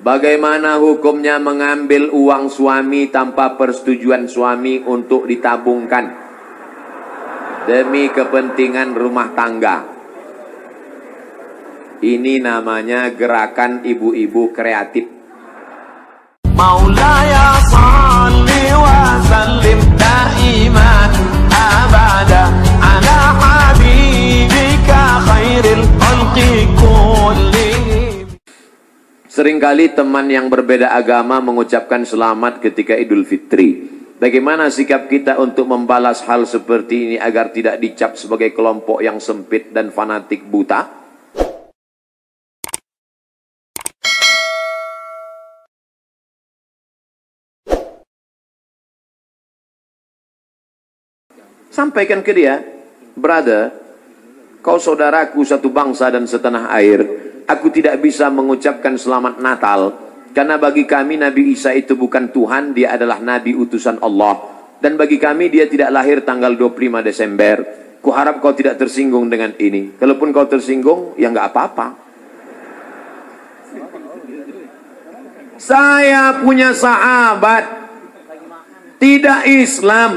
Bagaimana hukumnya mengambil uang suami tanpa persetujuan suami untuk ditabungkan demi kepentingan rumah tangga? Ini namanya gerakan ibu-ibu kreatif. Maulaya salli wa sallim daiman abada ala habibika khairil khalqi kullihim. Seringkali teman yang berbeda agama mengucapkan selamat ketika Idul Fitri. Bagaimana sikap kita untuk membalas hal seperti ini agar tidak dicap sebagai kelompok yang sempit dan fanatik buta? Sampaikan ke dia, brother, kau saudaraku satu bangsa dan setanah air. Aku tidak bisa mengucapkan selamat Natal, karena bagi kami Nabi Isa itu bukan Tuhan, dia adalah Nabi utusan Allah. Dan bagi kami dia tidak lahir tanggal 25 Desember. Kuharap kau tidak tersinggung dengan ini. Kalaupun kau tersinggung, ya nggak apa-apa. Saya punya sahabat, tidak Islam,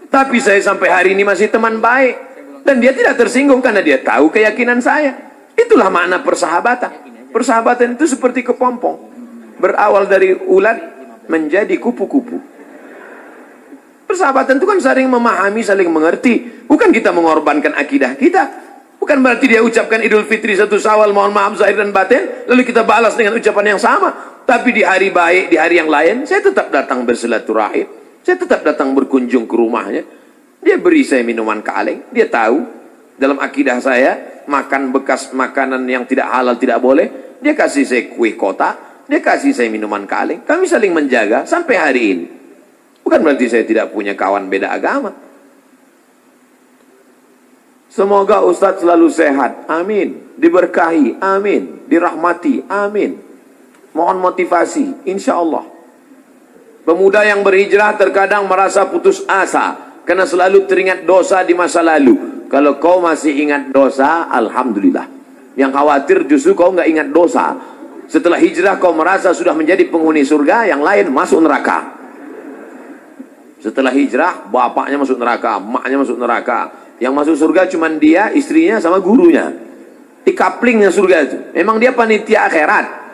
tapi saya sampai hari ini masih teman baik. Dan dia tidak tersinggung karena dia tahu keyakinan saya. Itulah makna persahabatan. Persahabatan itu seperti kepompong. Berawal dari ulat menjadi kupu-kupu. Persahabatan itu kan saling memahami, saling mengerti. Bukan kita mengorbankan akidah kita. Bukan berarti dia ucapkan Idul Fitri 1 Syawal, mohon maaf zahir dan batin, lalu kita balas dengan ucapan yang sama. Tapi di hari baik, di hari yang lain, saya tetap datang bersilaturahim. Saya tetap datang berkunjung ke rumahnya. Dia beri saya minuman kaleng. Dia tahu dalam akidah saya makan bekas makanan yang tidak halal tidak boleh. Dia kasih saya kue kotak. Dia kasih saya minuman kaleng. Kami saling menjaga sampai hari ini. Bukan berarti saya tidak punya kawan beda agama. Semoga Ustadz selalu sehat. Amin. Diberkahi. Amin. Dirahmati. Amin. Mohon motivasi. Insya Allah. Pemuda yang berhijrah terkadang merasa putus asa karena selalu teringat dosa di masa lalu. Kalau kau masih ingat dosa, alhamdulillah. Yang khawatir justru kau nggak ingat dosa. Setelah hijrah kau merasa sudah menjadi penghuni surga, yang lain masuk neraka. Setelah hijrah, bapaknya masuk neraka, emaknya masuk neraka. Yang masuk surga cuma dia, istrinya sama gurunya. Di kaplingnya surga itu. Memang dia panitia akhirat.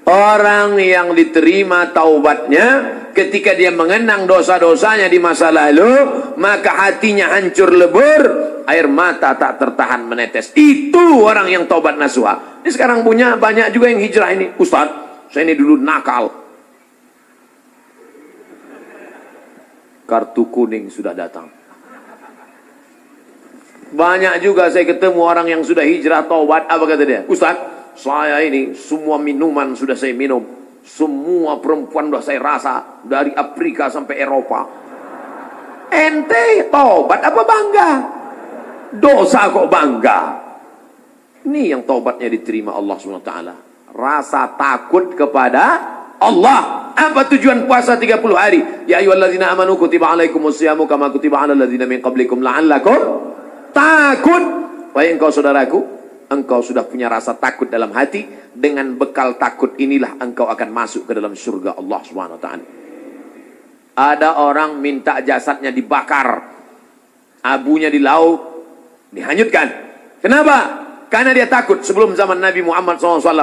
Orang yang diterima taubatnya ketika dia mengenang dosa-dosanya di masa lalu, maka hatinya hancur lebur, air mata tak tertahan menetes. Itu orang yang taubat nasuha. Ini sekarang punya banyak juga yang hijrah ini. Ustaz, saya ini dulu nakal. Kartu kuning sudah datang. Banyak juga saya ketemu orang yang sudah hijrah taubat. Apa kata dia? Ustaz, saya ini semua minuman sudah saya minum, semua perempuan sudah saya rasa dari Afrika sampai Eropa. Ente taubat apa bangga? Dosa kok bangga? Ini yang taubatnya diterima Allah SWT. Rasa takut kepada Allah. Apa tujuan puasa 30 hari? Ya ayyuhalladzina amanu kutiba alaikumusyamu kama kutiba alal ladzina min qablikum la'allakum takut. Wahai engkau saudaraku, engkau sudah punya rasa takut dalam hati. Dengan bekal takut inilah engkau akan masuk ke dalam surga Allah SWT. Ada orang minta jasadnya dibakar, abunya di laut, dihanyutkan. Kenapa? Karena dia takut. Sebelum zaman Nabi Muhammad SAW,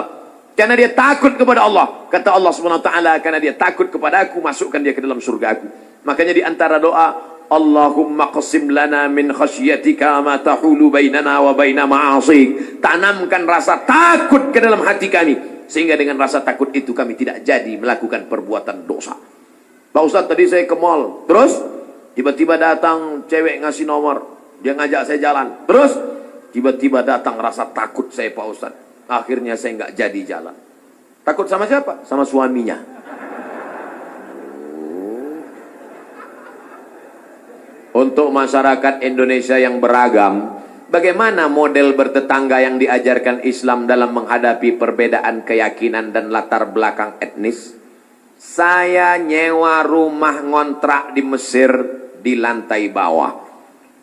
karena dia takut kepada Allah. Kata Allah SWT, karena dia takut kepada aku, masukkan dia ke dalam surga aku. Makanya di antara doa, Allahumma qasim lana min khasyatika ma tahulu bainana wa baina ma'asik. Tanamkan rasa takut ke dalam hati kami, sehingga dengan rasa takut itu kami tidak jadi melakukan perbuatan dosa. Pak Ustadz, tadi saya ke mall, terus tiba-tiba datang cewek ngasih nomor, dia ngajak saya jalan, terus tiba-tiba datang rasa takut saya Pak Ustadz. Akhirnya saya nggak jadi jalan. Takut sama siapa? Sama suaminya. Untuk masyarakat Indonesia yang beragam, bagaimana model bertetangga yang diajarkan Islam dalam menghadapi perbedaan keyakinan dan latar belakang etnis? Saya nyewa rumah ngontrak di Mesir di lantai bawah.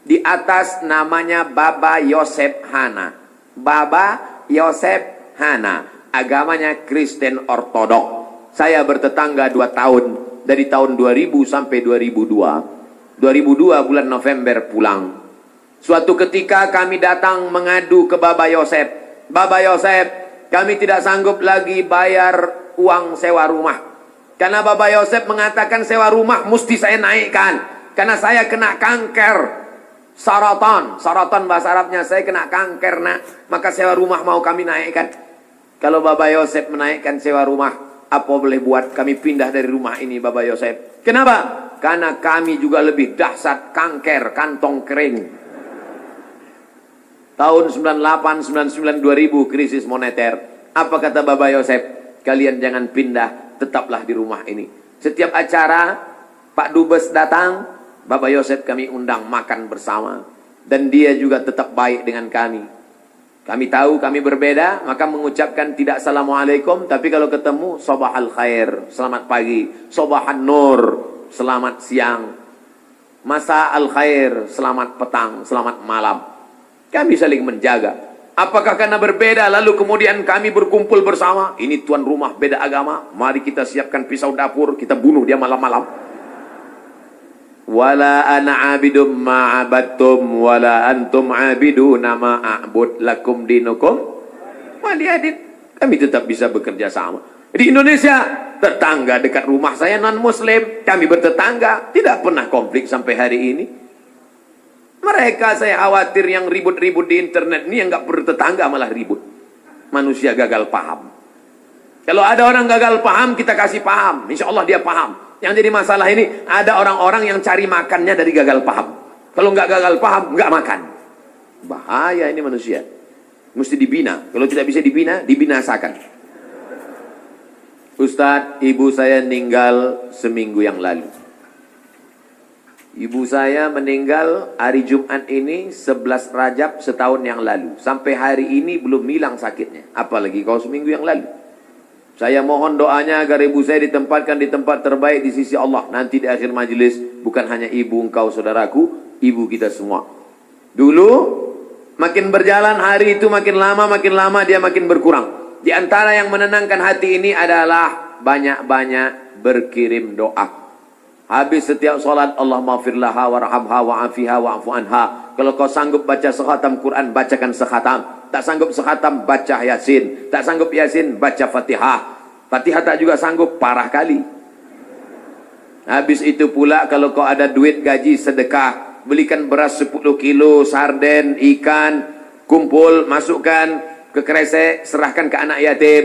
Di atas namanya Baba Yosef Hana. Baba Yosef Hana, agamanya Kristen Ortodok. Saya bertetangga 2 tahun, dari tahun 2000 sampai 2002. 2002 bulan November pulang. Suatu ketika kami datang mengadu ke Baba Yosef. Baba Yosef, kami tidak sanggup lagi bayar uang sewa rumah. Karena Baba Yosef mengatakan sewa rumah mesti saya naikkan. Karena saya kena kanker. Saratan bahasa Arabnya, saya kena kanker nak. Maka sewa rumah mau kami naikkan. Kalau Baba Yosef menaikkan sewa rumah, apa boleh buat, kami pindah dari rumah ini Baba Yosef. Kenapa? Karena kami juga lebih dahsyat kanker kantong kering. Tahun 98, 99, 2000 krisis moneter. Apa kata Baba Yosef? Kalian jangan pindah, tetaplah di rumah ini. Setiap acara Pak Dubes datang, Baba Yosef kami undang makan bersama. Dan dia juga tetap baik dengan kami. Kami tahu kami berbeda, maka mengucapkan tidak assalamualaikum, tapi kalau ketemu sobahal khair, selamat pagi, sobahan nur, selamat siang, masa al khair, selamat petang, selamat malam. Kami saling menjaga. Apakah karena berbeda lalu kemudian kami berkumpul bersama? Ini tuan rumah beda agama, mari kita siapkan pisau dapur, kita bunuh dia malam-malam. Wala ana abidum ma'abattum wala antum abiduna ma'abud lakum dinukum waliyadin. Kami tetap bisa bekerja sama. Di Indonesia, tetangga dekat rumah saya non muslim, kami bertetangga, tidak pernah konflik sampai hari ini. Mereka saya khawatir yang ribut-ribut di internet ini yang nggak bertetangga malah ribut. Manusia gagal paham. Kalau ada orang gagal paham, kita kasih paham, insya Allah dia paham. Yang jadi masalah ini, ada orang-orang yang cari makannya dari gagal paham. Kalau nggak gagal paham, nggak makan. Bahaya ini manusia. Mesti dibina. Kalau tidak bisa dibina, dibinasakan. Ustadz, ibu saya meninggal seminggu yang lalu. Ibu saya meninggal hari Jumat ini 11 Rajab setahun yang lalu. Sampai hari ini belum hilang sakitnya. Apalagi kalau seminggu yang lalu. Saya mohon doanya agar ibu saya ditempatkan di tempat terbaik di sisi Allah. Nanti di akhir majelis, bukan hanya ibu engkau saudaraku, ibu kita semua. Dulu, makin berjalan hari itu makin lama dia makin berkurang. Di antara yang menenangkan hati ini adalah banyak-banyak berkirim doa. Habis setiap solat, Allah maghfirlaha warhamha wa'afiha wa'afu anha. Kalau kau sanggup baca sekhatam Quran, bacakan sekhatam. Tak sanggup sekhatam, baca Yasin. Tak sanggup Yasin, baca Fatihah. Fatihah tak juga sanggup, parah kali. Habis itu pula kalau kau ada duit gaji sedekah, belikan beras 10 kilo, sarden, ikan, kumpul, masukkan ke kresek, serahkan ke anak yatim.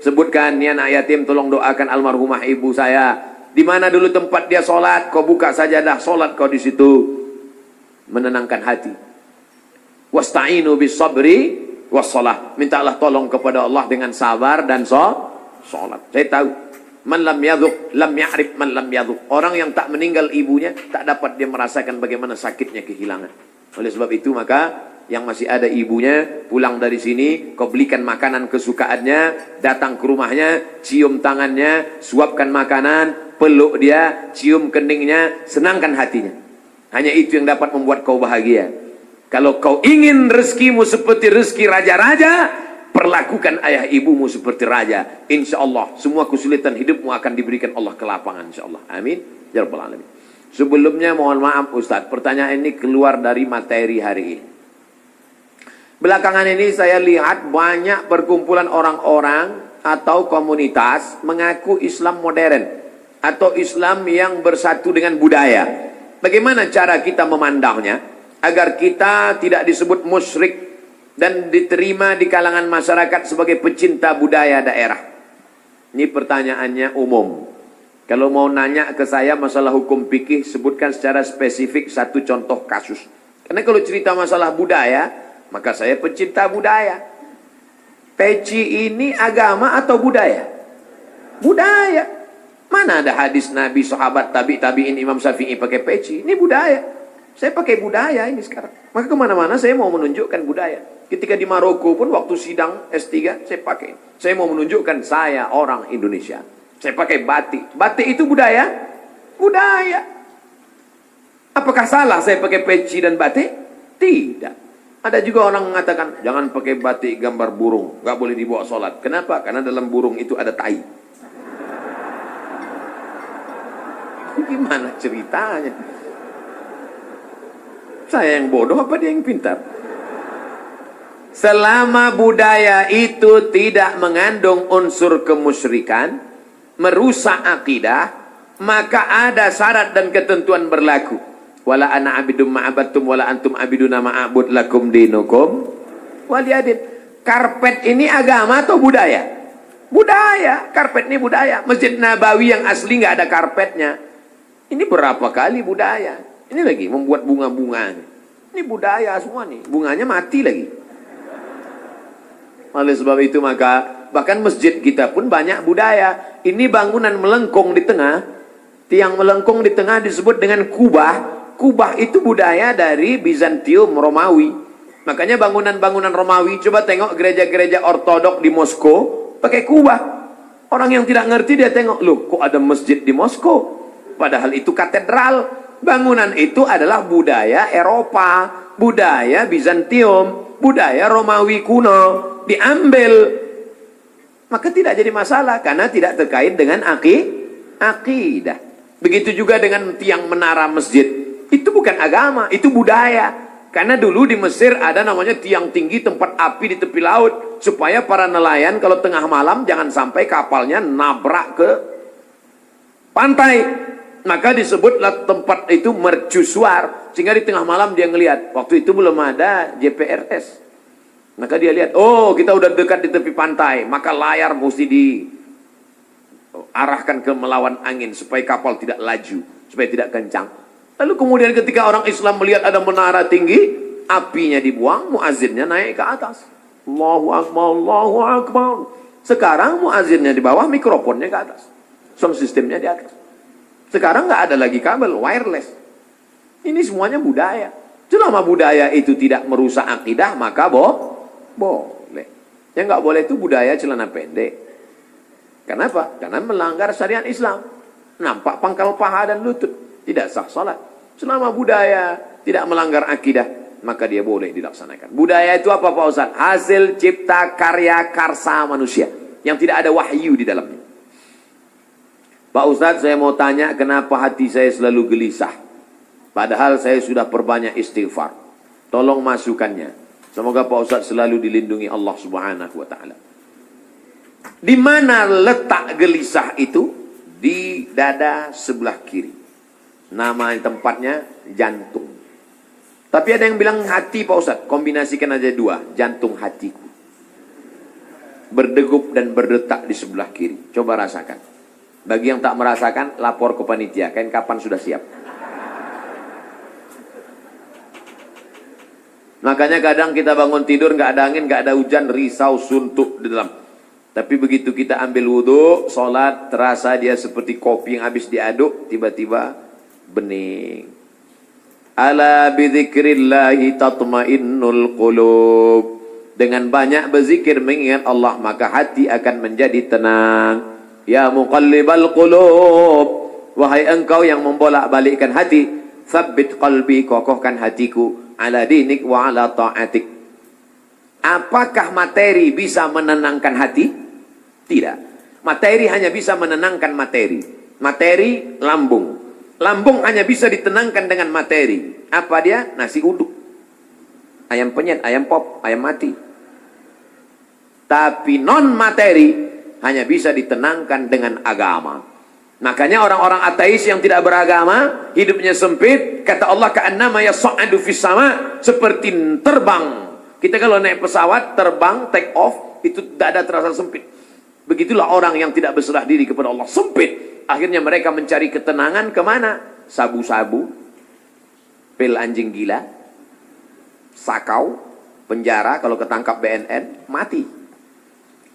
Sebutkan, ni anak yatim tolong doakan almarhumah ibu saya. Di mana dulu tempat dia solat, kau buka sajadah solat kau di situ. Menenangkan hati. Wasta'inu bis sabri wassalah. Mintalah tolong kepada Allah dengan sabar dan salat. Saya tahu, man lam yadhuq lam ya'rif man lam yadhuq. Orang yang tak meninggal ibunya tak dapat dia merasakan bagaimana sakitnya kehilangan. Oleh sebab itu maka yang masih ada ibunya pulang dari sini, kau belikan makanan kesukaannya, datang ke rumahnya, cium tangannya, suapkan makanan, peluk dia, cium keningnya, senangkan hatinya. Hanya itu yang dapat membuat kau bahagia. Kalau kau ingin rezekimu seperti rezeki raja-raja, perlakukan ayah ibumu seperti raja. Insya Allah semua kesulitan hidupmu akan diberikan Allah kelapangan. Insya Allah. Amin. Ya Rabbal Alamin. Sebelumnya mohon maaf Ustadz, pertanyaan ini keluar dari materi hari ini. Belakangan ini saya lihat banyak perkumpulan orang-orang atau komunitas mengaku Islam modern atau Islam yang bersatu dengan budaya. Bagaimana cara kita memandangnya agar kita tidak disebut musyrik dan diterima di kalangan masyarakat sebagai pecinta budaya daerah? Ini pertanyaannya umum. Kalau mau nanya ke saya masalah hukum fikih, sebutkan secara spesifik satu contoh kasus. Karena kalau cerita masalah budaya, maka saya pecinta budaya. Peci ini agama atau budaya? Budaya. Mana ada hadis Nabi, sahabat, tabi'in, Imam Syafi'i pakai peci? Ini budaya. Saya pakai budaya ini sekarang. Maka kemana-mana saya mau menunjukkan budaya. Ketika di Maroko pun waktu sidang S3 saya pakai. Saya mau menunjukkan saya orang Indonesia. Saya pakai batik. Batik itu budaya? Budaya. Apakah salah saya pakai peci dan batik? Tidak. Ada juga orang mengatakan, jangan pakai batik gambar burung, nggak boleh dibawa sholat. Kenapa? Karena dalam burung itu ada tai. Gimana ceritanya? Saya yang bodoh apa dia yang pintar? Selama budaya itu tidak mengandung unsur kemusyrikan, merusak akidah, maka ada syarat dan ketentuan berlaku. Wala ana abidum ma'abattum wala antum abiduna ma'abud lakum dinukum waliyadin. Karpet ini agama atau budaya? Budaya. Karpet ini budaya. Masjid Nabawi yang asli nggak ada karpetnya. Ini berapa kali budaya? Ini lagi membuat bunga-bunga. Ini budaya semua nih. Bunganya mati lagi. Oleh sebab itu maka bahkan masjid kita pun banyak budaya. Ini bangunan melengkung di tengah. Tiang melengkung di tengah disebut dengan kubah. Kubah itu budaya dari Bizantium, Romawi. Makanya bangunan-bangunan Romawi, coba tengok gereja-gereja ortodok di Moskow, pakai kubah. Orang yang tidak ngerti dia tengok, loh kok ada masjid di Moskow? Padahal itu katedral. Bangunan itu adalah budaya Eropa, budaya Bizantium, budaya Romawi kuno. Diambil. Maka tidak jadi masalah, karena tidak terkait dengan akidah. Begitu juga dengan tiang menara masjid. Itu bukan agama, itu budaya. Karena dulu di Mesir ada namanya tiang tinggi tempat api di tepi laut. Supaya para nelayan kalau tengah malam jangan sampai kapalnya nabrak ke pantai. Maka disebutlah tempat itu mercusuar. Sehingga di tengah malam dia ngelihat. Waktu itu belum ada GPRS. Maka dia lihat, oh kita udah dekat di tepi pantai. Maka layar mesti diarahkan ke melawan angin. Supaya kapal tidak laju, supaya tidak kencang. Lalu kemudian ketika orang Islam melihat ada menara tinggi, apinya dibuang, muazzinnya naik ke atas. Allahu Akbar, Allahu Akbar. Sekarang muazzinnya di bawah, mikrofonnya ke atas. Sound systemnya di atas. Sekarang nggak ada lagi kabel, wireless. Ini semuanya budaya. Selama budaya itu tidak merusak akidah, maka boleh. Yang nggak boleh itu budaya celana pendek. Kenapa? Karena melanggar syariat Islam. Nampak pangkal paha dan lutut. Tidak sah salat. Selama budaya tidak melanggar akidah, maka dia boleh dilaksanakan. Budaya itu apa Pak Ustaz? Hasil cipta karya karsa manusia yang tidak ada wahyu di dalamnya. Pak Ustaz, saya mau tanya kenapa hati saya selalu gelisah? Padahal saya sudah perbanyak istighfar. Tolong masukannya. Semoga Pak Ustaz selalu dilindungi Allah Subhanahu wa taala. Di mana letak gelisah itu? Di dada sebelah kiri. Nama tempatnya jantung. Tapi ada yang bilang hati Pak Ustaz. Kombinasikan aja dua. Jantung hatiku. Berdegup dan berdetak di sebelah kiri. Coba rasakan. Bagi yang tak merasakan, lapor ke panitia. Kapan sudah siap. Makanya kadang kita bangun tidur nggak ada angin, nggak ada hujan, risau, suntuk di dalam. Tapi begitu kita ambil wudhu, sholat, terasa dia seperti kopi yang habis diaduk, tiba-tiba bening. Ala bidzikrillahi tatmainnul qulub. Dengan banyak berzikir mengingat Allah, maka hati akan menjadi tenang. Ya muqallibal qulub, wahai engkau yang membolak-balikkan hati, tsabbit qalbi, kokohkan hatiku, ala dinik wa ala ta'atik. Apakah materi bisa menenangkan hati? Tidak. Materi hanya bisa menenangkan materi. Materi lambung. Lambung hanya bisa ditenangkan dengan materi. Apa dia? Nasi uduk. Ayam penyet, ayam pop, ayam mati. Tapi non materi hanya bisa ditenangkan dengan agama. Makanya orang-orang ateis yang tidak beragama, hidupnya sempit. Kata Allah, ka'annama yas'adu fis sama, seperti terbang. Kita kalau naik pesawat, terbang, take off, itu dada terasa sempit. Begitulah orang yang tidak berserah diri kepada Allah. Sempit. Akhirnya mereka mencari ketenangan kemana? Sabu-sabu, pil anjing gila, sakau, penjara, kalau ketangkap BNN, mati.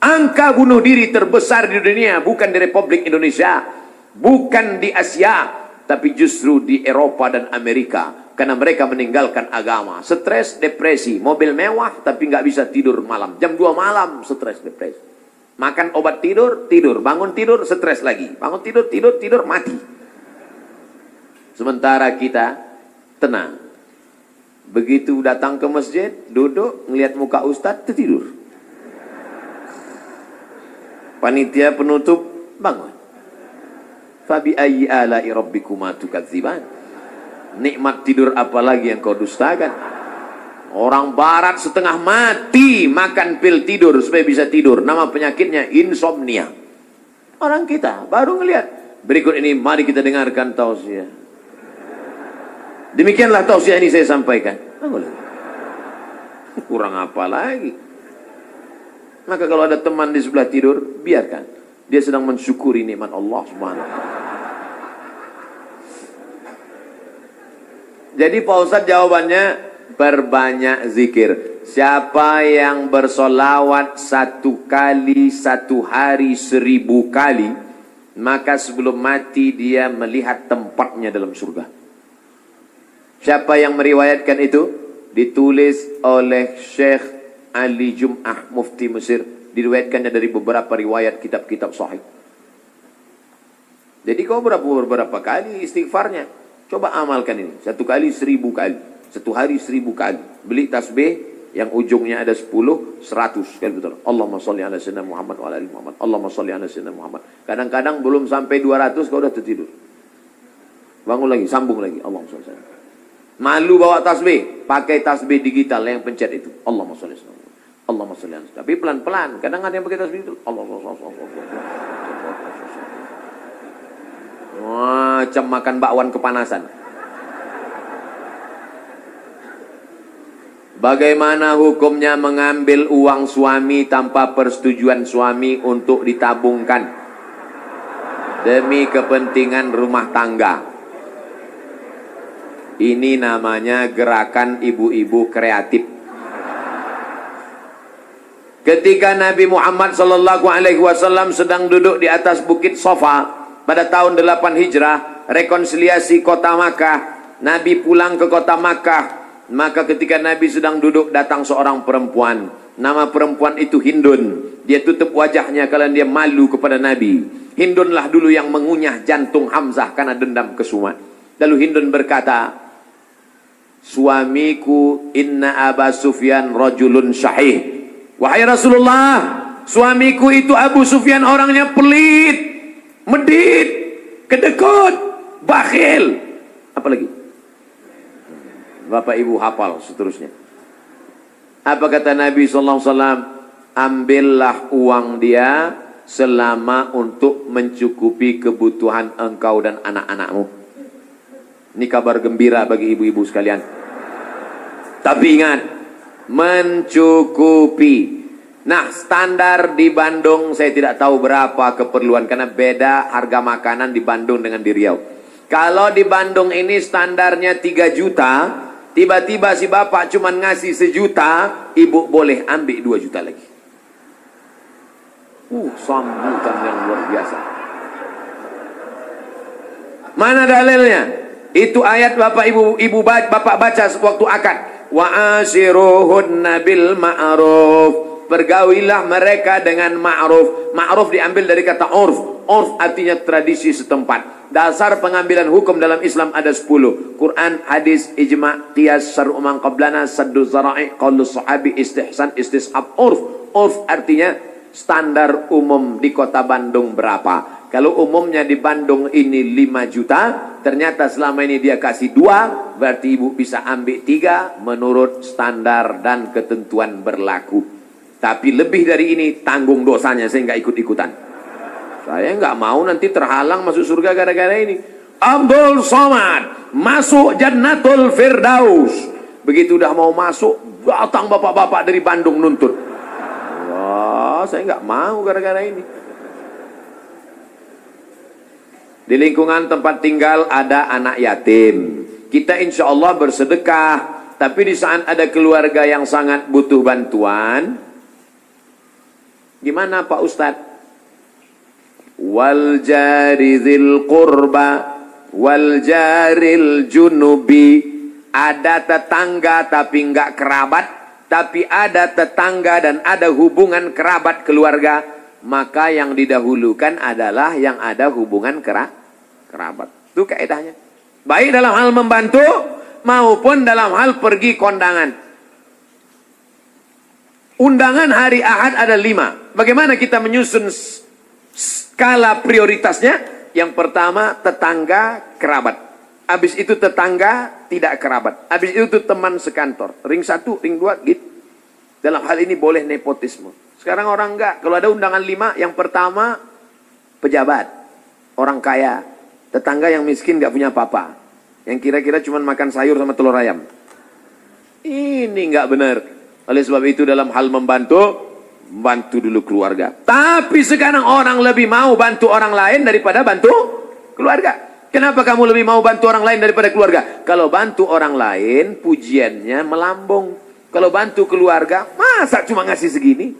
Angka bunuh diri terbesar di dunia, bukan di Republik Indonesia, bukan di Asia, tapi justru di Eropa dan Amerika. Karena mereka meninggalkan agama. Stres, depresi, mobil mewah, tapi nggak bisa tidur malam. Jam 2 malam, stres, depresi. Makan obat tidur, tidur. Bangun tidur, stres lagi. Bangun tidur, tidur, mati. Sementara kita tenang. Begitu datang ke masjid, duduk, ngelihat muka ustadz, tertidur. Panitia penutup, bangun. Fabi ayyi ala'i rabbikuma tukadziban. Nikmat tidur apalagi yang kau dustakan. Orang barat setengah mati makan pil tidur supaya bisa tidur. Nama penyakitnya insomnia. Orang kita baru ngelihat. Berikut ini mari kita dengarkan tausiah. Demikianlah tausiah ini saya sampaikan. Kurang apa lagi? Maka kalau ada teman di sebelah tidur, biarkan. Dia sedang mensyukuri nikmat Allah Subhanahu wa taala. Jadi Pak Ustadz jawabannya, perbanyak zikir. Siapa yang bersolawat 1 kali 1 hari 1000 kali, maka sebelum mati dia melihat tempatnya dalam surga. Siapa yang meriwayatkan itu? Ditulis oleh Syekh Ali Jum'ah, Mufti Mesir. Diriwayatkannya dari beberapa riwayat kitab-kitab sahih. Jadi kau beberapa kali istighfarnya. Coba amalkan ini. 1 kali 1000 kali. 1 hari 1000 kali. Beli tasbih yang ujungnya ada 10, 100 kali betul. Allahumma sholli ala sayyidina Muhammad wa ala ali Muhammad. Allahumma sholli ala sayyidina Muhammad. Kadang-kadang belum sampai 200 kau udah tertidur. Bangun lagi, sambung lagi. Allahumma sholli ala sayyidina. Malu bawa tasbih, pakai tasbih digital yang pencet itu. Allahumma sholli ala sayyidina Muhammad. Allahumma sholli ala sayyidina. Tapi pelan-pelan. Kadang ada yang pakai tasbih itu. Allahumma macam makan bakwan kepanasan. Bagaimana hukumnya mengambil uang suami tanpa persetujuan suami untuk ditabungkan demi kepentingan rumah tangga? Ini namanya gerakan ibu-ibu kreatif. Ketika Nabi Muhammad SAW sedang duduk di atas bukit Safa pada tahun 8 Hijrah, rekonsiliasi kota Makkah, Nabi pulang ke kota Makkah. Maka ketika Nabi sedang duduk, datang seorang perempuan. Nama perempuan itu Hindun. Dia tutup wajahnya karena dia malu kepada Nabi. Hindunlah dulu yang mengunyah jantung Hamzah karena dendam kesumat. Lalu Hindun berkata, suamiku inna Aba Sufyan rajulun syahih. Wahai Rasulullah, suamiku itu Abu Sufyan orangnya pelit, medit, kedekut, bakhil. Apa lagi? Bapak Ibu hafal seterusnya. Apa kata Nabi SAW? Ambillah uang dia selama untuk mencukupi kebutuhan engkau dan anak-anakmu. Ini kabar gembira bagi ibu-ibu sekalian. Tapi ingat, mencukupi. Nah, standar di Bandung saya tidak tahu berapa keperluan karena beda harga makanan di Bandung dengan di Riau. Kalau di Bandung ini standarnya 3 juta, tiba-tiba si bapak cuma ngasih 1 juta, ibu boleh ambil 2 juta lagi. Sambutan yang luar biasa. Mana dalilnya? Itu ayat bapak bapak baca waktu akad. Wa ashiruhunna bil ma'ruf. Pergaulilah mereka dengan ma'ruf. Ma'ruf diambil dari kata urf. Urf artinya tradisi setempat. Dasar pengambilan hukum dalam Islam ada 10. Quran, hadis, ijma', qiyas, syar'u man qablana, saddu zara'i, qaulu sahabi, istihsan, istishab, urf. Urf artinya standar umum di kota Bandung berapa. Kalau umumnya di Bandung ini 5 juta, ternyata selama ini dia kasih 2, berarti ibu bisa ambil 3 menurut standar dan ketentuan berlaku. Tapi lebih dari ini tanggung dosanya, saya nggak ikut-ikutan. Saya nggak mau nanti terhalang masuk surga gara-gara ini. Abdul Somad masuk Jannatul Firdaus. Begitu udah mau masuk, datang bapak-bapak dari Bandung nuntut. Wah, saya nggak mau gara-gara ini. Di lingkungan tempat tinggal ada anak yatim. Kita insya Allah bersedekah. Tapi di saat ada keluarga yang sangat butuh bantuan, gimana Pak Ustadz? Wal jari dzil qurba wal jaril junubi. Ada tetangga tapi enggak kerabat, tapi ada tetangga dan ada hubungan kerabat keluarga, maka yang didahulukan adalah yang ada hubungan kerabat. Itu kaidahnya. Baik dalam hal membantu, maupun dalam hal pergi kondangan. Undangan hari Ahad ada 5. Bagaimana kita menyusun skala prioritasnya? Yang pertama tetangga, kerabat. Habis itu tetangga, tidak kerabat. Habis itu teman sekantor. Ring 1, ring 2, gitu. Dalam hal ini boleh nepotisme. Sekarang orang enggak. Kalau ada undangan 5, yang pertama pejabat, orang kaya, tetangga yang miskin enggak punya apa-apa, yang kira-kira cuma makan sayur sama telur ayam. Ini enggak benar. Oleh sebab itu dalam hal membantu dulu keluarga. Tapi sekarang orang lebih mau bantu orang lain daripada bantu keluarga. Kenapa kamu lebih mau bantu orang lain daripada keluarga? Kalau bantu orang lain pujiannya melambung. Kalau bantu keluarga, masa cuma ngasih segini?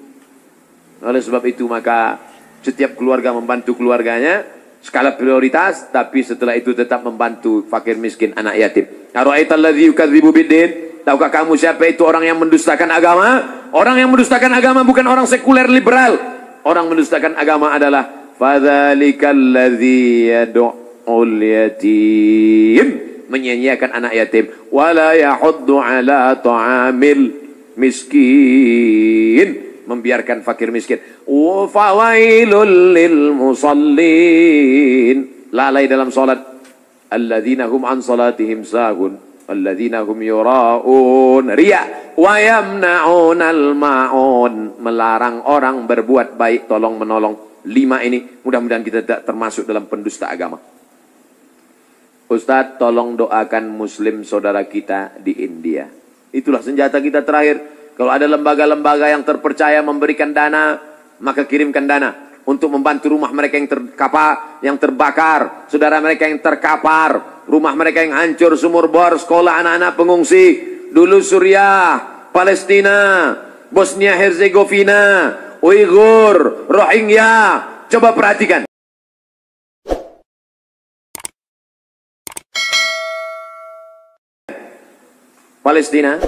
Oleh sebab itu maka setiap keluarga membantu keluarganya, skala prioritas, tapi setelah itu tetap membantu fakir miskin, anak yatim. Ara'aital ladzi yukadzibu biddin? Tahukah kamu siapa itu orang yang mendustakan agama? Orang yang mendustakan agama bukan orang sekuler liberal. Orang mendustakan agama adalah fadzalikal ladzi yad'ul yatim, menyanyiakan anak yatim, wala yahuddu ala ta'amil miskin, membiarkan fakir miskin. Wa fawailul lil musallin, lalai dalam salat. Alladzina hum an salatihim sahun, alladzina hum yura'un, riya, wa yamna'unal ma'un, melarang orang berbuat baik, tolong menolong. 5 ini mudah-mudahan kita tidak termasuk dalam pendusta agama. Ustadz, tolong doakan muslim saudara kita di India. Itulah senjata kita terakhir. Kalau ada lembaga-lembaga yang terpercaya memberikan dana, maka kirimkan dana untuk membantu rumah mereka yang terbakar, saudara mereka yang terkapar, rumah mereka yang hancur, sumur bor, sekolah anak-anak pengungsi. Dulu Suriah, Palestina, Bosnia Herzegovina, Uighur, Rohingya. Coba perhatikan. Palestina,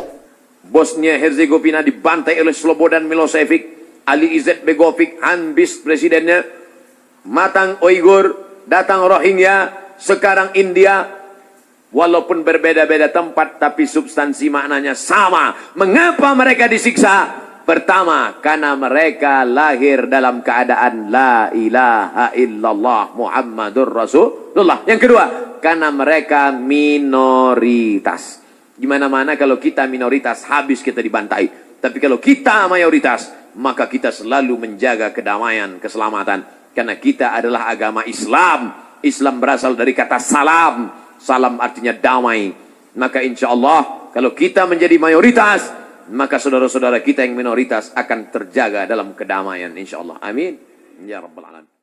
Bosnia Herzegovina dibantai oleh Slobodan Milosevic, Ali Izzet Begovic, Hanbis presidennya, matang Uighur, datang Rohingya, sekarang India. Walaupun berbeda-beda tempat, tapi substansi maknanya sama. Mengapa mereka disiksa? Pertama, karena mereka lahir dalam keadaan la ilaha illallah Muhammadur Rasulullah. Yang kedua, karena mereka minoritas. Gimana-mana kalau kita minoritas, habis kita dibantai. Tapi kalau kita mayoritas, maka kita selalu menjaga kedamaian, keselamatan. Karena kita adalah agama Islam. Islam berasal dari kata salam. Salam artinya damai. Maka insya Allah, kalau kita menjadi mayoritas, maka saudara-saudara kita yang minoritas akan terjaga dalam kedamaian insya Allah. Amin. Ya Rabbal Alamin.